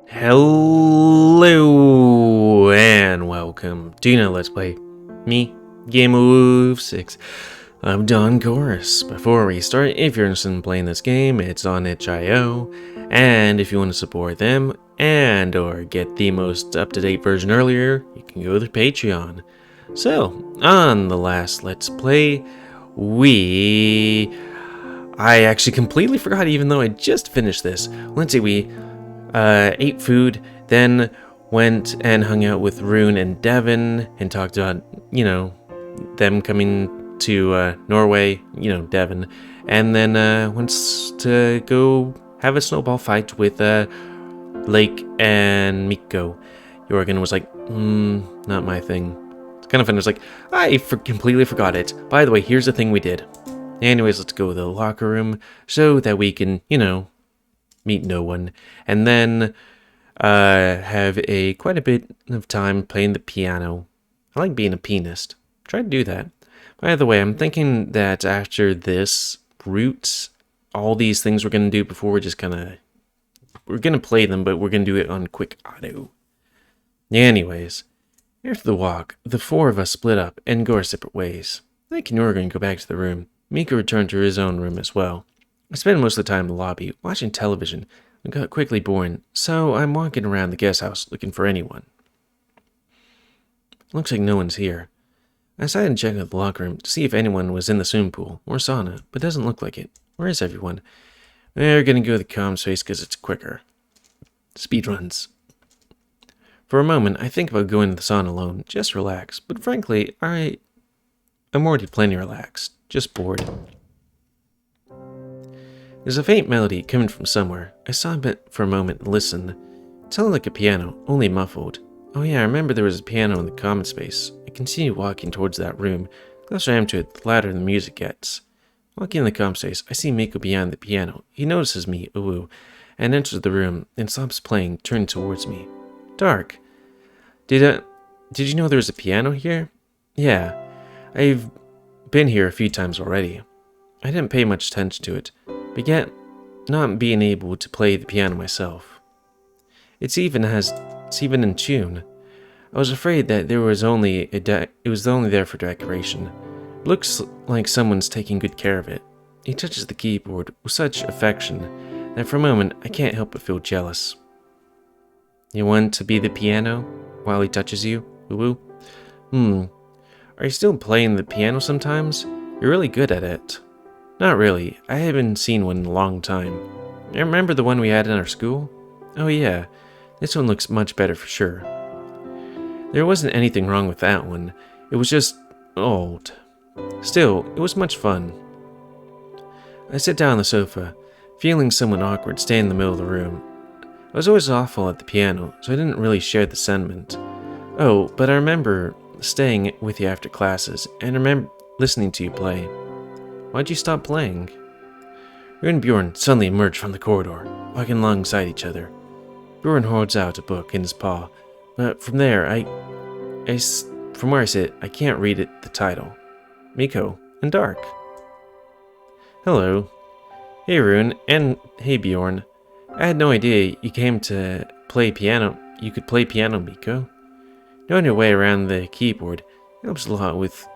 Hello and welcome to another Let's Play. Me, GamerWolfSix. I'm Don Chorus. Before we start, if you're interested in playing this game, it's on itch.io, and if you want to support them and or get the most up-to-date version earlier, you can go to Patreon. So, on the last Let's Play, I actually completely forgot even though I just finished this. Let's see, we ate food, then went and hung out with Rune and Devin and talked about, them coming to Norway, Devin, and then went to go have a snowball fight with Lake and Miko. Jorgen was like, not my thing. It's kind of fun. It was like, completely forgot it. By the way, here's the thing we did. Anyways, let's go to the locker room so that we can, meet no one, and then have quite a bit of time playing the piano. I like being a pianist. Try to do that. By the way, I'm thinking that after this route, all these things we're going to do before, we're going to play them, but we're going to do it on quick auto. Anyways, after the walk, the four of us split up and go our separate ways. Nick and Jorgen go back to the room. Miko returned to his own room as well. I spend most of the time in the lobby, watching television, and got quickly bored, so I'm walking around the guest house looking for anyone. Looks like no one's here. I decided to check out the locker room to see if anyone was in the swimming pool or sauna, but doesn't look like it. Where is everyone? We're gonna go to the comm space because it's quicker. Speedruns. For a moment, I think about going to the sauna alone, just relax, but frankly, I'm already plenty relaxed, just bored. There's a faint melody coming from somewhere. I saw it for a moment and listened. It sounded like a piano, only muffled. Oh yeah, I remember there was a piano in the common space. I continued walking towards that room. The closer I am to it, the louder the music gets. Walking in the common space, I see Miko behind the piano. He notices me, and enters the room and stops playing, turning towards me. Dark. Did you know there was a piano here? Yeah, I've been here a few times already. I didn't pay much attention to it, but yet, not being able to play the piano myself. It's even in tune. I was afraid that it was only there for decoration. It looks like someone's taking good care of it. He touches the keyboard with such affection that for a moment I can't help but feel jealous. You want to be the piano while he touches you, Are you still playing the piano sometimes? You're really good at it. Not really. I haven't seen one in a long time. You remember the one we had in our school? Oh yeah, this one looks much better for sure. There wasn't anything wrong with that one. It was just old. Still, it was much fun. I sit down on the sofa, feeling somewhat awkward staying in the middle of the room. I was always awful at the piano, so I didn't really share the sentiment. Oh, but I remember staying with you after classes, and remember listening to you play. Why'd you stop playing? Rune and Bjorn suddenly emerged from the corridor, walking alongside each other. Bjorn holds out a book in his paw, but from there, from where I sit, I can't read the title. Miko and Dark. Hello. Hey Rune, and hey Bjorn. I had no idea you came to play piano. You could play piano, Miko. Knowing your way around the keyboard helps a lot with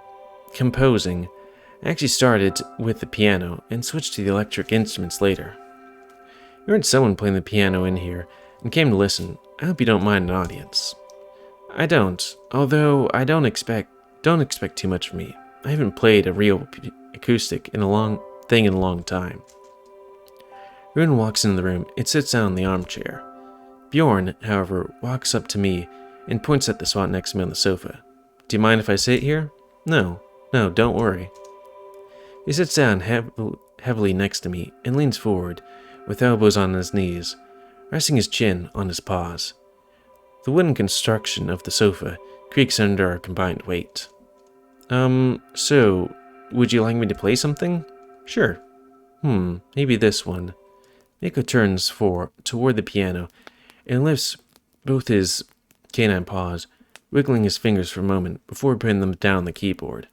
composing. I actually started with the piano and switched to the electric instruments later. You heard someone playing the piano in here and came to listen. I hope you don't mind an audience. I don't, although I don't expect too much from me. I haven't played a real acoustic in a long time. Rune walks into the room and sits down in the armchair. Bjorn, however, walks up to me and points at the spot next to me on the sofa. Do you mind if I sit here? No, don't worry. He sits down heavily next to me and leans forward, with elbows on his knees, resting his chin on his paws. The wooden construction of the sofa creaks under our combined weight. So, would you like me to play something? Sure. Maybe this one. Miko turns toward the piano and lifts both his canine paws, wiggling his fingers for a moment before putting them down on the keyboard.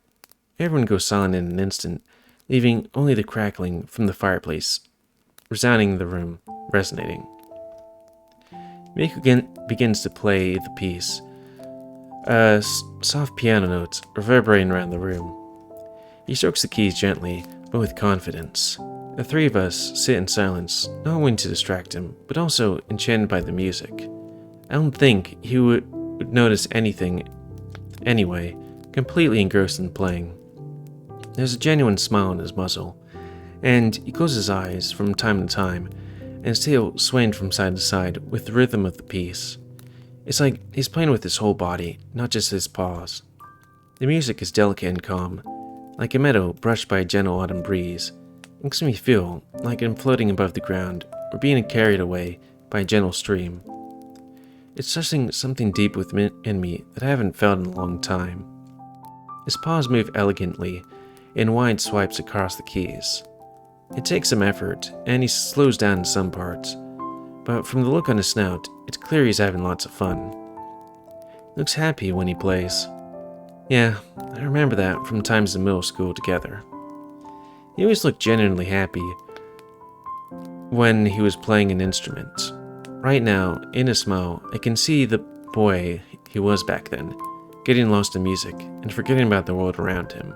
Everyone goes silent in an instant, leaving only the crackling from the fireplace resounding in the room, resonating. Miko begins to play the piece. Soft piano notes reverberating around the room. He strokes the keys gently, but with confidence. The three of us sit in silence, not wanting to distract him, but also enchanted by the music. I don't think he would notice anything anyway, completely engrossed in playing. There's a genuine smile on his muzzle, and he closes his eyes from time to time, and his tail swaying from side to side with the rhythm of the piece. It's like he's playing with his whole body, not just his paws. The music is delicate and calm, like a meadow brushed by a gentle autumn breeze. It makes me feel like I'm floating above the ground or being carried away by a gentle stream. It's touching something deep within me that I haven't felt in a long time. His paws move elegantly in wide swipes across the keys. It takes some effort, and he slows down in some parts, but from the look on his snout, it's clear he's having lots of fun. He looks happy when he plays. Yeah, I remember that from times in middle school together. He always looked genuinely happy when he was playing an instrument. Right now, in his smile, I can see the boy he was back then, getting lost in music and forgetting about the world around him.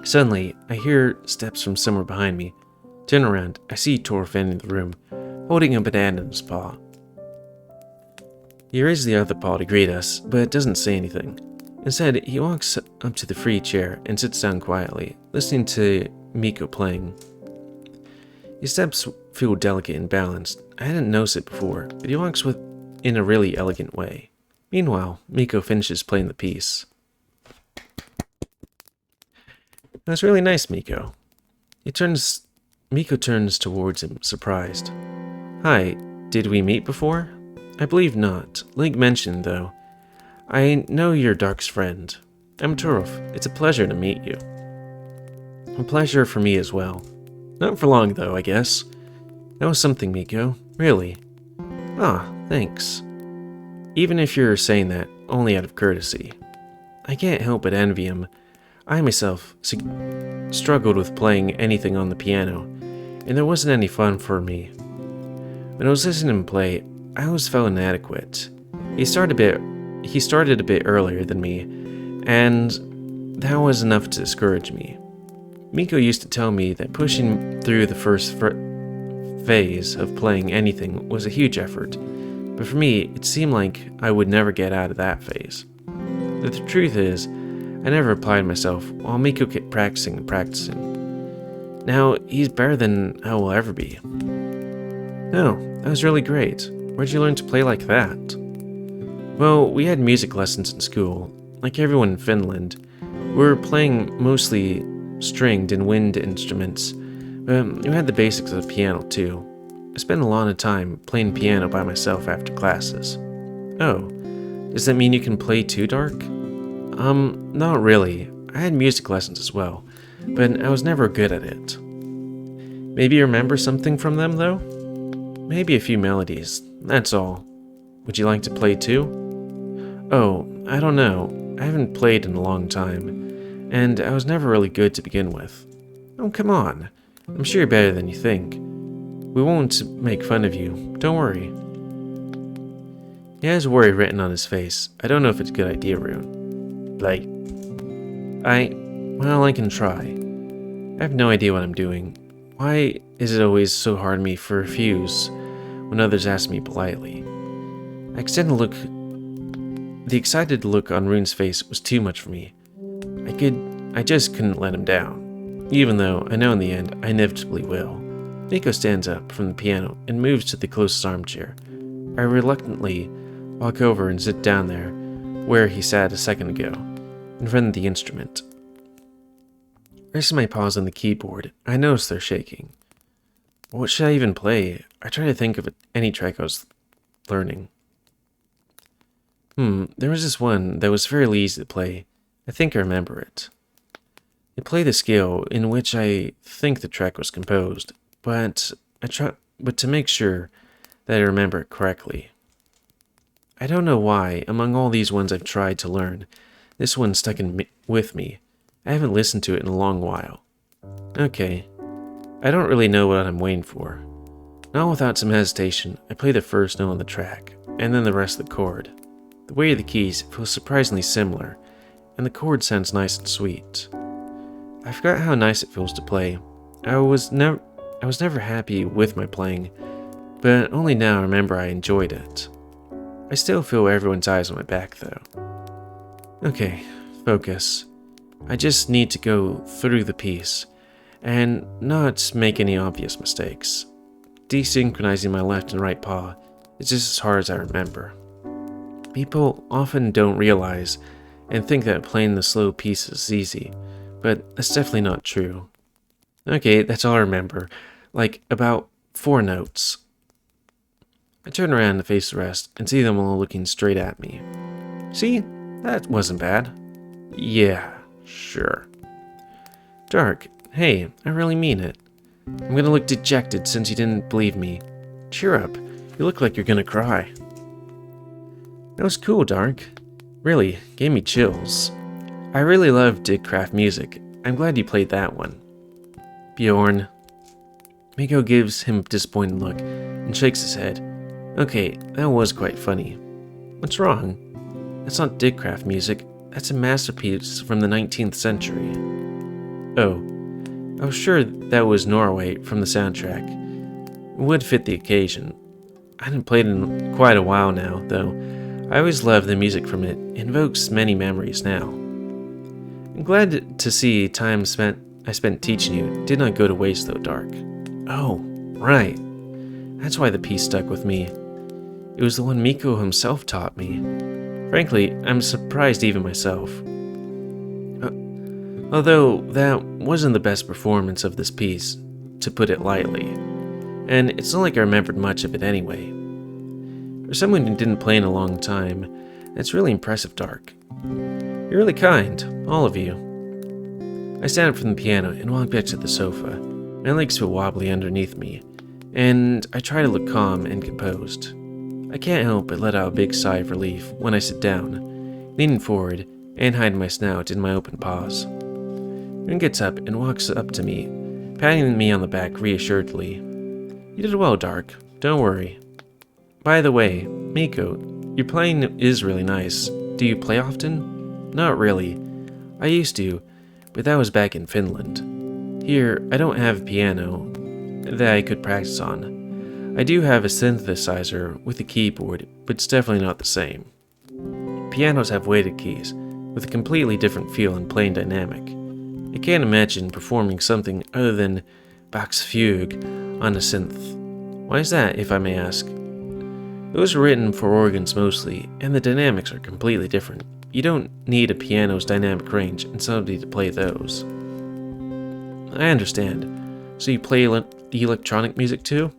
Suddenly, I hear steps from somewhere behind me. Turn around, I see Torf entering the room, holding a banana in his paw. He raises the other paw to greet us, but doesn't say anything. Instead, he walks up to the free chair and sits down quietly, listening to Miko playing. His steps feel delicate and balanced. I hadn't noticed it before, but he walks in a really elegant way. Meanwhile, Miko finishes playing the piece. That's really nice, Miko. Miko turns towards him, surprised. Hi, did we meet before? I believe not. Link mentioned, though. I know you're Dark's friend. I'm Turf. It's a pleasure to meet you. A pleasure for me as well. Not for long, though, I guess. That was something, Miko. Really. Ah, thanks. Even if you're saying that only out of courtesy. I can't help but envy him. I myself struggled with playing anything on the piano, and there wasn't any fun for me. When I was listening to him play, I always felt inadequate. He started a bit earlier than me, and that was enough to discourage me. Miko used to tell me that pushing through the first phase of playing anything was a huge effort, but for me, it seemed like I would never get out of that phase. But the truth is, I never applied myself while Miko kept practicing and practicing. Now, he's better than I will ever be. No, that was really great. Where'd you learn to play like that? Well, we had music lessons in school. Like everyone in Finland, we were playing mostly stringed and wind instruments, but we had the basics of the piano too. I spent a lot of time playing piano by myself after classes. Oh, does that mean you can play too, Dark? Not really. I had music lessons as well, but I was never good at it. Maybe you remember something from them, though? Maybe a few melodies, that's all. Would you like to play too? Oh, I don't know. I haven't played in a long time, and I was never really good to begin with. Oh, come on. I'm sure you're better than you think. We won't make fun of you, don't worry. He has worry written on his face. I don't know if it's a good idea, Rune. Like, well, I can try. I have no idea what I'm doing. Why is it always so hard on me to refuse when others ask me politely? I extend a look. The excited look on Rune's face was too much for me. I just couldn't let him down, even though I know in the end I inevitably will. Miko stands up from the piano and moves to the closest armchair. I reluctantly walk over and sit down there, where he sat a second ago, in front of the instrument. Resting my paws on the keyboard, I notice they're shaking. What should I even play? I try to think of any track I was learning. There was this one that was fairly easy to play. I think I remember it. It played the scale in which I think the track was composed, but to make sure that I remember it correctly. I don't know why, among all these ones I've tried to learn, this one stuck with me. I haven't listened to it in a long while. Okay, I don't really know what I'm waiting for. Not without some hesitation, I play the first note on the track, and then the rest of the chord. The weight of the keys feels surprisingly similar, and the chord sounds nice and sweet. I forgot how nice it feels to play. I was never happy with my playing, but only now I remember I enjoyed it. I still feel everyone's eyes on my back though. Okay, focus. I just need to go through the piece, and not make any obvious mistakes. Desynchronizing my left and right paw is just as hard as I remember. People often don't realize and think that playing the slow piece is easy, but that's definitely not true. Okay, that's all I remember, like about 4 notes. I turn around to face the rest and see them all looking straight at me. See, that wasn't bad. Yeah, sure. Dark, hey, I really mean it. I'm gonna look dejected since you didn't believe me. Cheer up, you look like you're gonna cry. That was cool, Dark. Really, gave me chills. I really love Digcraft music. I'm glad you played that one. Bjorn. Miko gives him a disappointed look and shakes his head. Okay, that was quite funny. What's wrong? That's not Digcraft music. That's a masterpiece from the 19th century. Oh, I was sure that was Norway from the soundtrack. It would fit the occasion. I hadn't played it in quite a while now, though. I always loved the music from it. It invokes many memories now. I'm glad to see time I spent teaching you did not go to waste though, Dark. Oh, right. That's why the piece stuck with me. It was the one Miko himself taught me. Frankly, I'm surprised even myself. Although that wasn't the best performance of this piece, to put it lightly. And it's not like I remembered much of it anyway. For someone who didn't play in a long time, that's really impressive, Dark. You're really kind, all of you. I stand up from the piano and walk back to the sofa. My legs feel wobbly underneath me, and I try to look calm and composed. I can't help but let out a big sigh of relief when I sit down, leaning forward and hiding my snout in my open paws. Rin gets up and walks up to me, patting me on the back reassuredly. You did well, Dark. Don't worry. By the way, Miko, your playing is really nice. Do you play often? Not really. I used to, but that was back in Finland. Here, I don't have a piano that I could practice on. I do have a synthesizer with a keyboard, but it's definitely not the same. Pianos have weighted keys, with a completely different feel and playing dynamic. I can't imagine performing something other than Bach's Fugue on a synth. Why is that, if I may ask? Those are written for organs mostly, and the dynamics are completely different. You don't need a piano's dynamic range and somebody to play those. I understand. So you play electronic music too?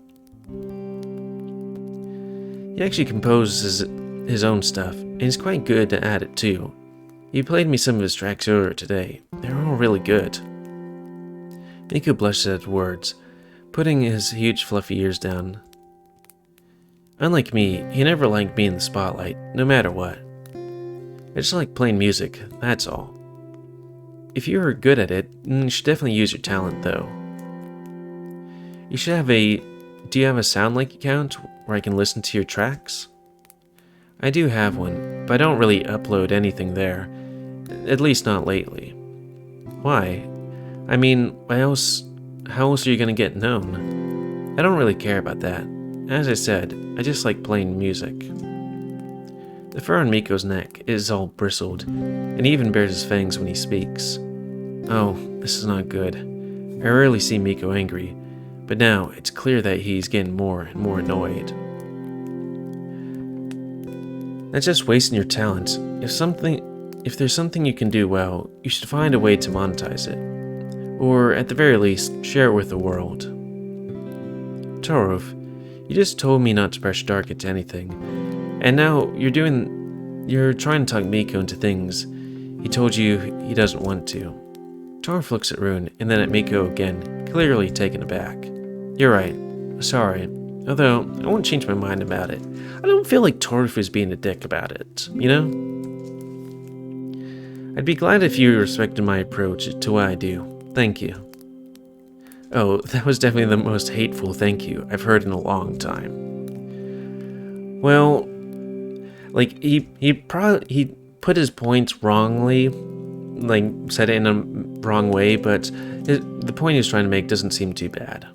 He actually composes his own stuff, and he's quite good at it too. He played me some of his tracks earlier today. They were all really good. Miko blushed at the words, putting his huge fluffy ears down. Unlike me, he never liked being in the spotlight, no matter what. I just like playing music, that's all. If you are good at it, then you should definitely use your talent though. You should have do you have a SoundLink account where I can listen to your tracks? I do have one, but I don't really upload anything there, at least not lately. Why? I mean, how else are you gonna get known? I don't really care about that. As I said, I just like playing music. The fur on Miko's neck is all bristled, and he even bares his fangs when he speaks. Oh, this is not good. I rarely see Miko angry, but now it's clear that he's getting more and more annoyed. That's just wasting your talent. If there's something you can do well, you should find a way to monetize it. Or, at the very least, share it with the world. Torov, you just told me not to pressure Dark into anything, and now you're trying to talk Miko into things he told you he doesn't want to. Torov looks at Rune and then at Miko again, clearly taken aback. You're right. Sorry. Although, I won't change my mind about it. I don't feel like Torov is being a dick about it, you know? I'd be glad if you respected my approach to what I do. Thank you. Oh, that was definitely the most hateful thank you I've heard in a long time. Well, like, he put his points wrongly, like, said it in a wrong way, but the point he was trying to make doesn't seem too bad.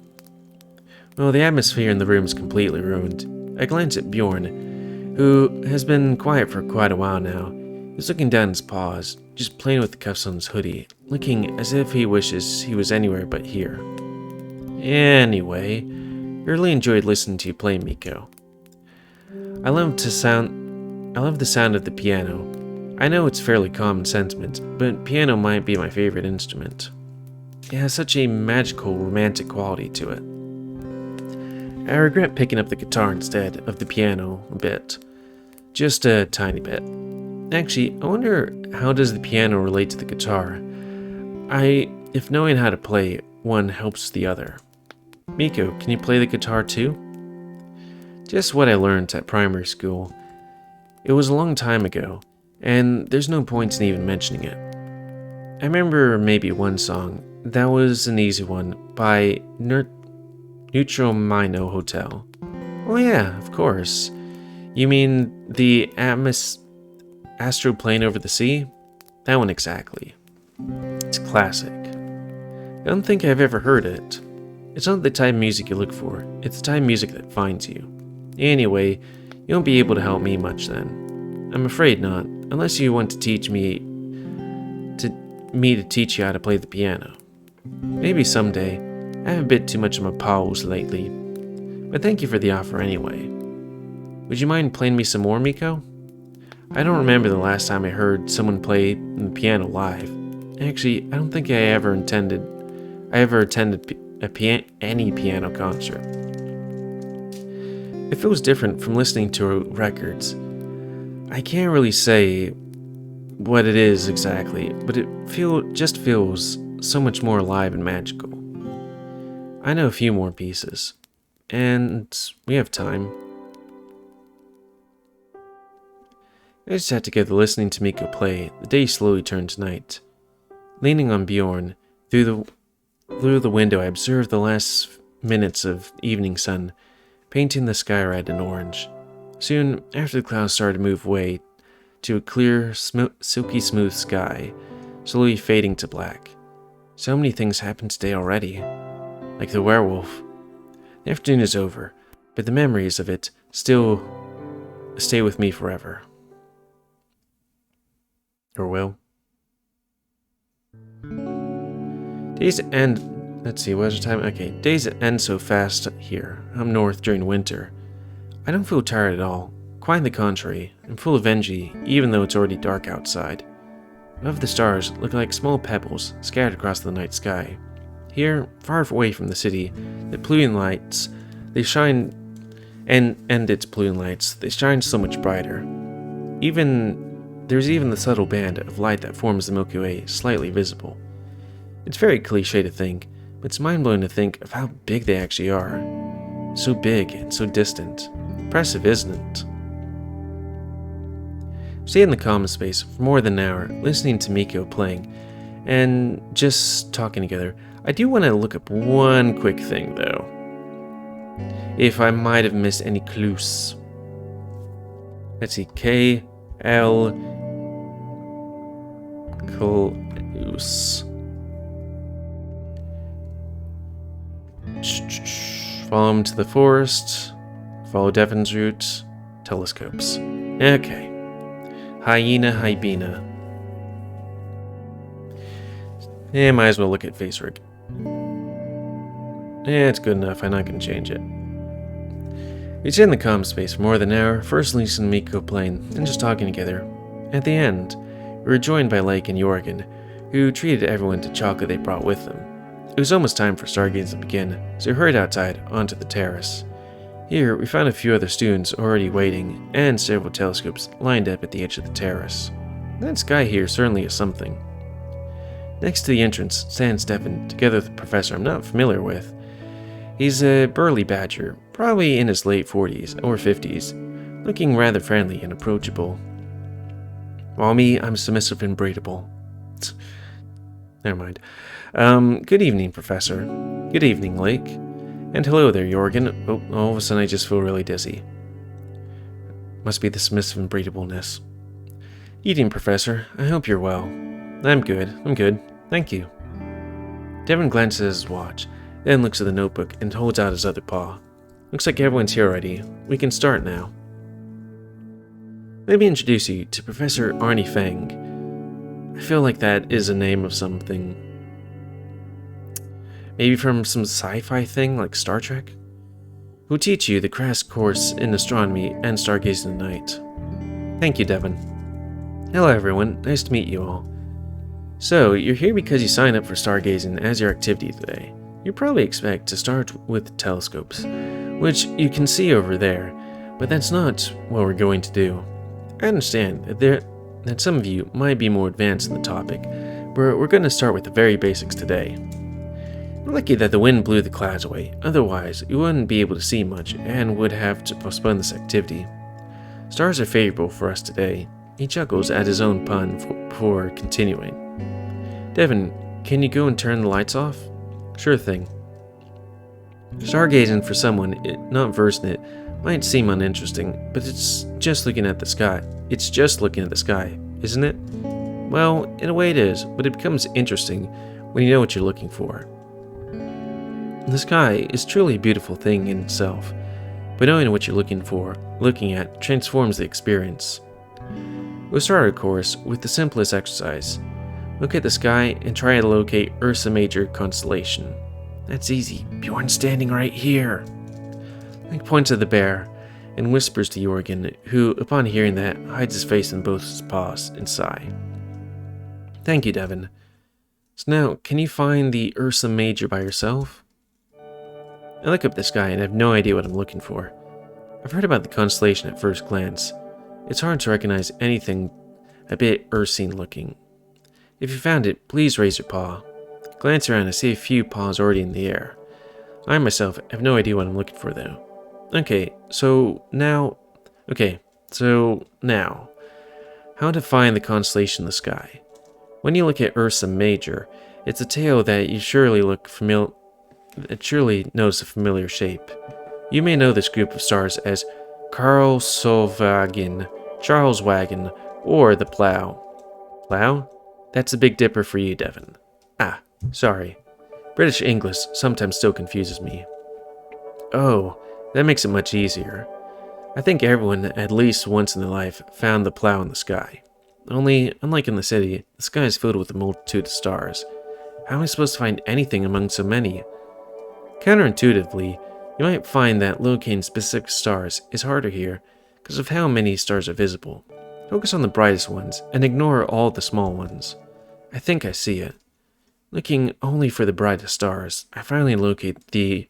Well, the atmosphere in the room is completely ruined. I glance at Bjorn, who has been quiet for quite a while now. He's looking down his paws, just playing with the cuffs on his hoodie, looking as if he wishes he was anywhere but here. Anyway, really enjoyed listening to you play, Miko. I love the sound of the piano. I know it's fairly common sentiment, but piano might be my favorite instrument. It has such a magical, romantic quality to it. I regret picking up the guitar instead of the piano a bit. Just a tiny bit. Actually, I wonder, how does the piano relate to the guitar? If knowing how to play, one helps the other. Miko, can you play the guitar too? Just what I learned at primary school. It was a long time ago, and there's no point in even mentioning it. I remember maybe one song. That was an easy one, by Neutral Mino Hotel. Oh yeah, of course. You mean the Astroplane Over the Sea? That one exactly. It's classic. I don't think I've ever heard it. It's not the type of music you look for, it's the type of music that finds you. Anyway, you won't be able to help me much then. I'm afraid not, unless you want to teach me to teach you how to play the piano. Maybe someday. I have a bit too much of my pals lately. But thank you for the offer anyway. Would you mind playing me some more, Miko? I don't remember the last time I heard someone play the piano live. Actually, I don't think I ever attended any piano concert. It feels different from listening to records. I can't really say what it is exactly, but it just feels so much more alive and magical. I know a few more pieces, and we have time. I just sat together listening to Miko play. The day slowly turned to night. Leaning on Bjorn, through the window I observed the last minutes of evening sun, painting the sky red and orange. Soon after, the clouds started to move away to a clear, silky smooth sky, slowly fading to black. So many things happened today already. Like the werewolf. The afternoon is over, but the memories of it still stay with me forever. Or will. Days end. Let's see, what's the time? Okay, days end so fast here. I'm north during winter. I don't feel tired at all. Quite the contrary. I'm full of energy, even though it's already dark outside. Above the stars look like small pebbles scattered across the night sky. Here, far away from the city, the polluting lights, they shine, and its polluting lights, they shine so much brighter. There's even the subtle band of light that forms the Milky Way slightly visible. It's very cliche to think, but it's mind-blowing to think of how big they actually are. So big and so distant. Impressive, isn't it? I stayed in the common space for more than an hour, listening to Miko playing, and just talking together. I do want to look up one quick thing, though. If I might have missed any clues. Let's see, K.L. Clues. Follow him to the forest. Follow Devin's route. Telescopes. Okay. Hyena. Yeah, might as well look at face rig. Yeah, it's good enough. I'm not going to change it. We stayed in the comm space for more than an hour, first listening to Miko playing, and just talking together. At the end, we were joined by Lake and Jorgen, who treated everyone to chocolate they brought with them. It was almost time for Stargaze to begin, so we hurried outside onto the terrace. Here, we found a few other students already waiting, and several telescopes lined up at the edge of the terrace. That sky here certainly is something. Next to the entrance stands Devin, together with a professor I'm not familiar with. He's a burly badger, probably in his late 40s or 50s, looking rather friendly and approachable. While me, I'm submissive and breedable. Never mind. Good evening, Professor. Good evening, Lake. And hello there, Jorgen. Oh, all of a sudden I just feel really dizzy. Must be the submissive unbreathable-ness. Evening, Professor. I hope you're well. I'm good. Thank you. Devin glances at his watch, then looks at the notebook and holds out his other paw. Looks like everyone's here already. We can start now. Let me introduce you to Professor Arnie Fang. I feel like that is a name of something. Maybe from some sci-fi thing like Star Trek? Who'll teach you the crash course in astronomy and stargazing at night. Thank you, Devin. Hello everyone, nice to meet you all. So, you're here because you signed up for stargazing as your activity today. You probably expect to start with telescopes, which you can see over there, but that's not what we're going to do. I understand that some of you might be more advanced in the topic, but we're going to start with the very basics today. We're lucky that the wind blew the clouds away, otherwise you wouldn't be able to see much and would have to postpone this activity. Stars are favorable for us today. He chuckles at his own pun before continuing. Devin, can you go and turn the lights off? Sure thing. Stargazing for someone not versed in it might seem uninteresting, but it's just looking at the sky. It's just looking at the sky, isn't it? Well, in a way it is, but it becomes interesting when you know what you're looking for. The sky is truly a beautiful thing in itself, but knowing what you're looking at, transforms the experience. We'll start our course with the simplest exercise. Look at the sky and try to locate Ursa Major constellation. That's easy. Bjorn's standing right here. Link points at the bear and whispers to Jorgen, who, upon hearing that, hides his face in both his paws and sigh. Thank you, Devin. So now, can you find the Ursa Major by yourself? I look up at the sky and have no idea what I'm looking for. I've heard about the constellation at first glance. It's hard to recognize anything a bit Ursine looking. If you found it, please raise your paw. Glance around and see a few paws already in the air. I myself have no idea what I'm looking for though. Okay, so now, how to find the constellation in the sky. When you look at Ursa Major, it's a tail that you surely knows a familiar shape. You may know this group of stars as Karlswagen, Charles Wagon, or the Plough. Plough? That's a Big Dipper for you, Devin. Ah, sorry. British English sometimes still confuses me. Oh, that makes it much easier. I think everyone, at least once in their life, found the Plough in the sky. Only, unlike in the city, the sky is filled with a multitude of stars. How am I supposed to find anything among so many? Counterintuitively, you might find that locating specific stars is harder here because of how many stars are visible. Focus on the brightest ones and ignore all the small ones. I think I see it. Looking only for the brightest stars, I finally locate the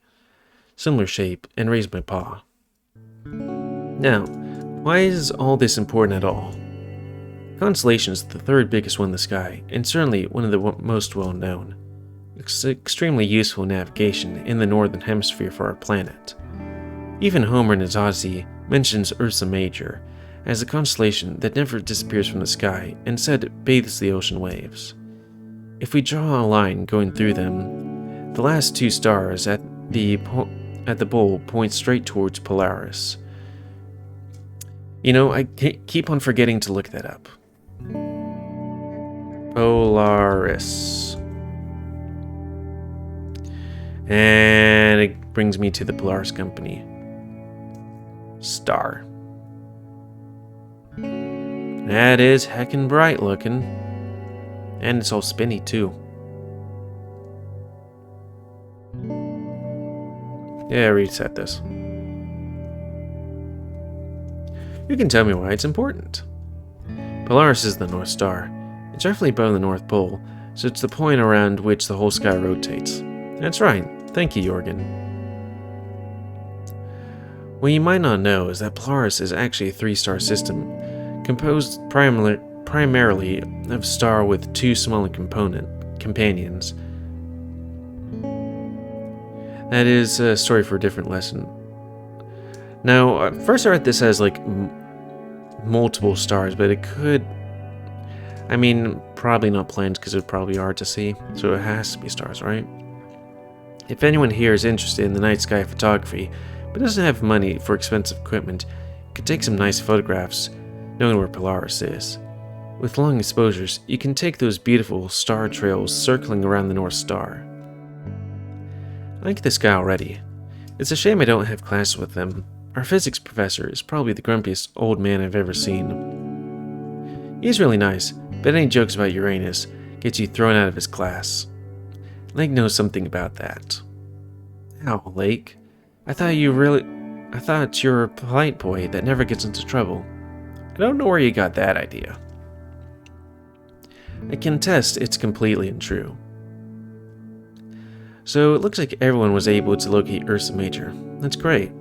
similar shape and raise my paw. Now, why is all this important at all? Constellation is the third biggest one in the sky, and certainly one of the most well known. It's extremely useful in navigation in the northern hemisphere for our planet. Even Homer in his Odyssey mentions Ursa Major as a constellation that never disappears from the sky, and instead bathes the ocean waves. If we draw a line going through them, the last two stars at the bowl point straight towards Polaris. You know, I keep on forgetting to look that up. Polaris. And it brings me to the Polaris Company. Star. That is heckin' bright looking. And it's all spinny too. Yeah, reset this. You can tell me why it's important. Polaris is the North Star. It's roughly above the North Pole, so it's the point around which the whole sky rotates. That's right. Thank you, Jorgen. What you might not know is that Polaris is actually a three-star system, composed primarily of a star with two smaller companions. That is a story for a different lesson. Now, first I read this as like multiple stars, but it could, I mean, probably not planets because it would probably be hard to see, so it has to be stars, right? If anyone here is interested in the night sky photography, but doesn't have money for expensive equipment, you could take some nice photographs knowing where Polaris is. With long exposures, you can take those beautiful star trails circling around the North Star. I like this guy already. It's a shame I don't have classes with him. Our physics professor is probably the grumpiest old man I've ever seen. He's really nice, but any jokes about Uranus gets you thrown out of his class. Lake knows something about that. Ow, Lake. I thought you're a polite boy that never gets into trouble. I don't know where you got that idea. I can attest it's completely untrue. So it looks like everyone was able to locate Ursa Major. That's great.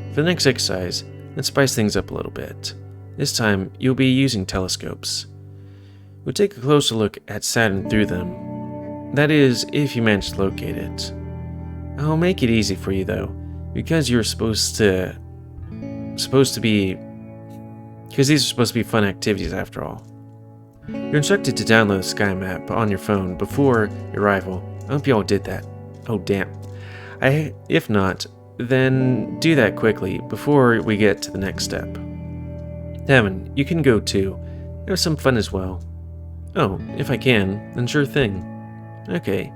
For the next exercise, let's spice things up a little bit. This time, you'll be using telescopes. We'll take a closer look at Saturn through them. That is, if you manage to locate it. I'll make it easy for you though, because these are supposed to be fun activities after all. You're instructed to download the sky map on your phone before your arrival. I hope you all did that. Oh damn. If not, then do that quickly before we get to the next step. Devin, you can go too. Have some fun as well. Oh, if I can, then sure thing. Okay,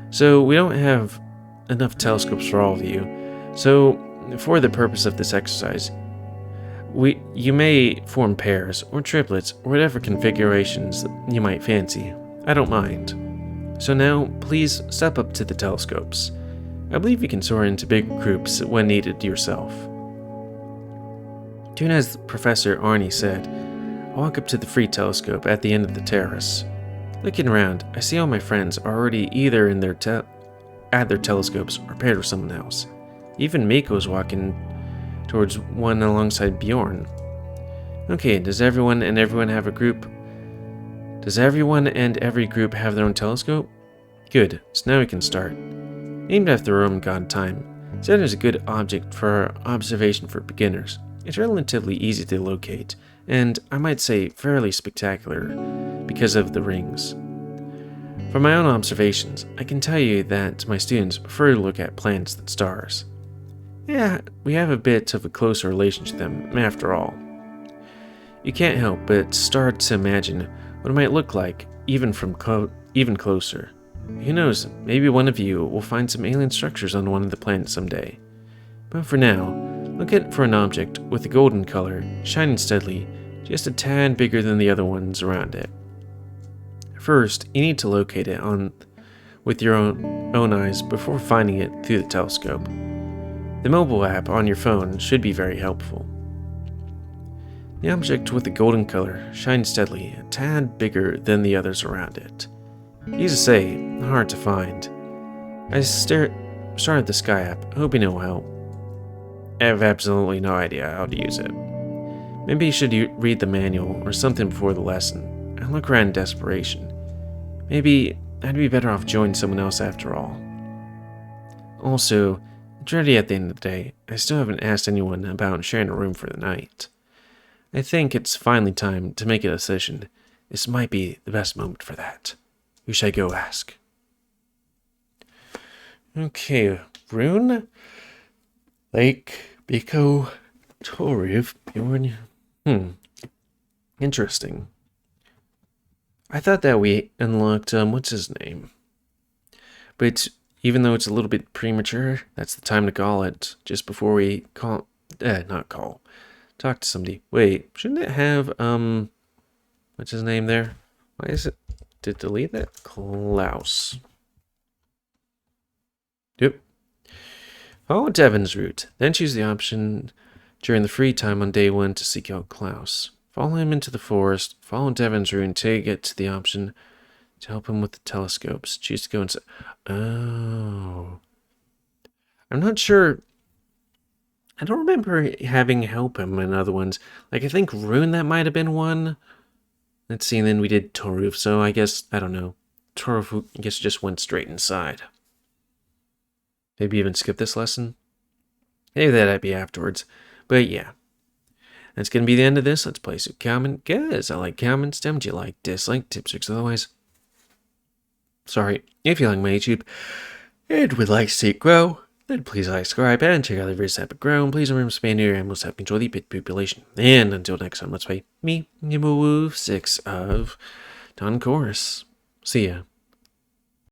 so we don't have enough telescopes for all of you, so for the purpose of this exercise, you may form pairs or triplets or whatever configurations you might fancy. I don't mind. So now, please step up to the telescopes. I believe you can soar into big groups when needed yourself. Doing as Professor Arnie said, I'll walk up to the free telescope at the end of the terrace. Looking around, I see all my friends are already either in their at their telescopes or paired with someone else. Even Miko's walking towards one alongside Bjorn. Okay, does everyone and every group have their own telescope? Good, so now we can start. Named after the Roman god Time, Saturn is a good object for observation for beginners. It's relatively easy to locate, and I might say fairly spectacular because of the rings. From my own observations, I can tell you that my students prefer to look at planets than stars. Yeah, we have a bit of a closer relation to them, after all. You can't help but start to imagine what it might look like, even closer. Who knows, maybe one of you will find some alien structures on one of the planets someday. But for now, look at for an object with a golden color, shining steadily, just a tad bigger than the other ones around it. First, you need to locate it with your own eyes before finding it through the telescope. The mobile app on your phone should be very helpful. The object with the golden color shines steadily, a tad bigger than the others around it. Easy to say, hard to find. I started the Sky app, hoping it will help. I have absolutely no idea how to use it. Maybe you should read the manual or something before the lesson. I look around in desperation. Maybe I'd be better off joining someone else after all. Also, it's already at the end of the day. I still haven't asked anyone about sharing a room for the night. I think it's finally time to make a decision. This might be the best moment for that. Who should I go ask? Okay, Rune, Lake, Biko, Torif, Bjorn. Interesting. I thought that we unlocked, what's his name? But even though it's a little bit premature, that's the time to call it, just before we talk to somebody. Wait, shouldn't it have, what's his name there? Why is it, did it delete that? Klaus. Yep. Follow Devin's route, then choose the option during the free time on day 1 to seek out Klaus. Follow him into the forest, follow Devin's route until you get to the option to help him with the telescopes. Choose to go inside. Oh. I'm not sure. I don't remember having help him in other ones. Like, I think Rune, that might have been one. Let's see, and then we did Toruf, so I guess, I don't know. Toruf, I guess, just went straight inside. Maybe even skip this lesson. Maybe that'd be afterwards. But yeah. That's going to be the end of this. Let's play some comment. Guys, I like comments. Don't you like, dislike, tips, tricks, otherwise. Sorry, if you like my YouTube, and would like to see it grow, then please like, subscribe, and check out the various epic grow. And please remember to expand your animals to help control the pit population. And until next time, let's play me, GamerWolfSix of Dawn Chorus. See ya.